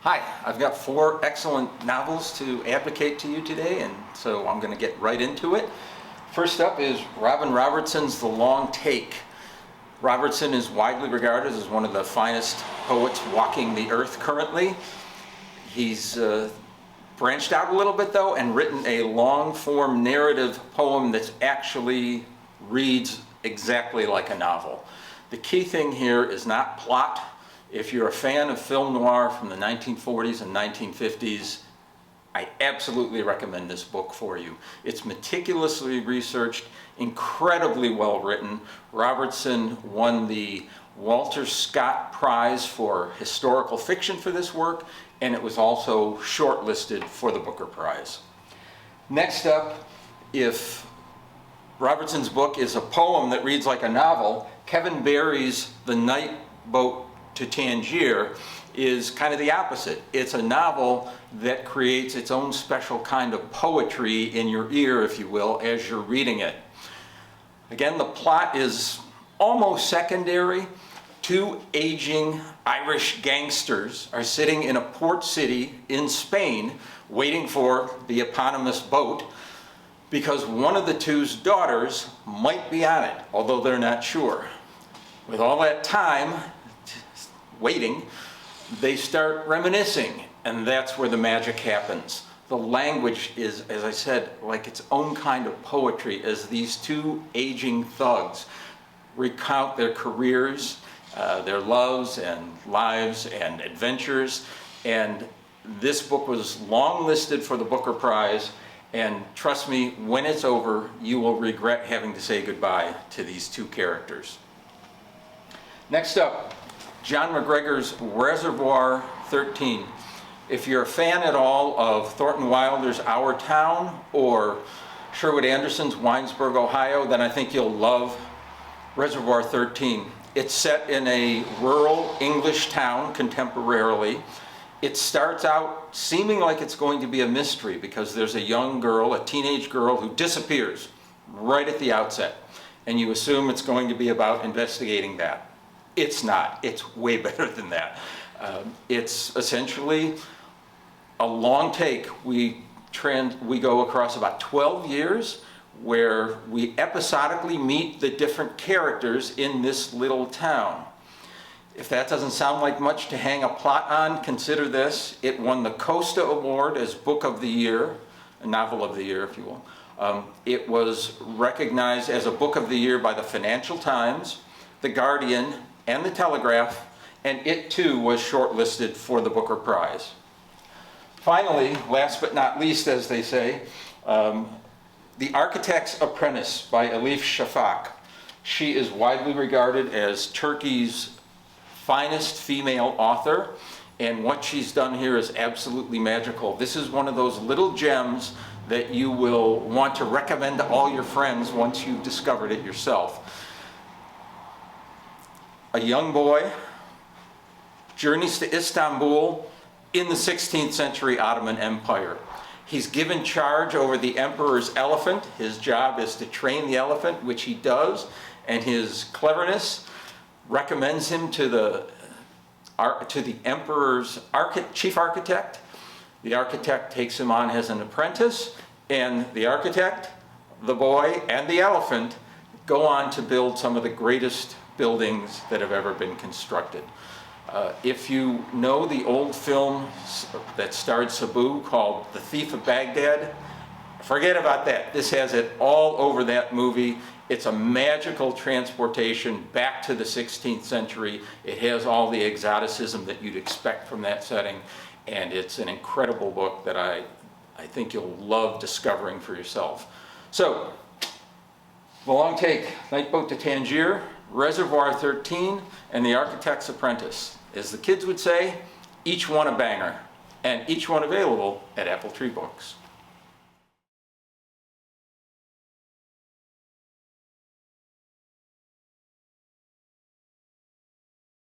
Hi, I've got 4 excellent novels to advocate to you today, and so I'm going to get right into it. First up is Robin Robertson's The Long Take. Robertson is widely regarded as one of the finest poets walking the earth currently. He's branched out a little bit though and written a long-form narrative poem that actually reads exactly like a novel. The key thing here is not plot. If you're a fan of film noir from the 1940s and 1950s, I absolutely recommend this book for you. It's meticulously researched, incredibly well written. Robertson won the Walter Scott Prize for historical fiction for this work, and it was also shortlisted for the Booker Prize. Next up, if Robertson's book is a poem that reads like a novel, Kevin Barry's The Night Boat to Tangier is kind of the opposite. It's a novel that creates its own special kind of poetry in your ear, if you will, as you're reading it. Again, the plot is almost secondary. 2 aging Irish gangsters are sitting in a port city in Spain waiting for the eponymous boat because one of the 2's daughters might be on it, although they're not sure. With all that time waiting, they start reminiscing, and that's where the magic happens. The language is, as I said, like its own kind of poetry as these 2 aging thugs recount their careers, their loves and lives and adventures. And this book was long listed for the Booker Prize, and trust me, when it's over, you will regret having to say goodbye to these 2 characters. Next up, John McGregor's Reservoir 13. If you're a fan at all of Thornton Wilder's Our Town or Sherwood Anderson's Winesburg, Ohio, then I think you'll love Reservoir 13. It's set in a rural English town contemporarily. It starts out seeming like it's going to be a mystery because there's a young girl, a teenage girl, who disappears right at the outset. And you assume it's going to be about investigating that. It's not. It's way better than that. It's essentially a long take. We go across about 12 years where we episodically meet the different characters in this little town. If that doesn't sound like much to hang a plot on, consider this. It won the Costa Award as Book of the Year, a Novel of the Year, if you will. It was recognized as a Book of the Year by the Financial Times, The Guardian, and the Telegraph, and it too was shortlisted for the Booker Prize. Finally, last but not least, as they say, The Architect's Apprentice by Elif Shafak. She is widely regarded as Turkey's finest female author, and what she's done here is absolutely magical. This is one of those little gems that you will want to recommend to all your friends once you've discovered it yourself. A young boy journeys to Istanbul in the 16th century Ottoman Empire. He's given charge over the emperor's elephant. His job is to train the elephant, which he does, and his cleverness recommends him to the emperor's chief architect. The architect takes him on as an apprentice, and the architect, the boy, and the elephant go on to build some of the greatest buildings that have ever been constructed. If you know the old film that starred Sabu called The Thief of Baghdad, forget about that. This has it all over that movie. It's a magical transportation back to the 16th century. It has all the exoticism that you'd expect from that setting, and it's an incredible book that I think you'll love discovering for yourself. So, The Long Take, Night Boat to Tangier, Reservoir 13, and The Architect's Apprentice. As the kids would say, each one a banger, and each one available at Apple Tree Books.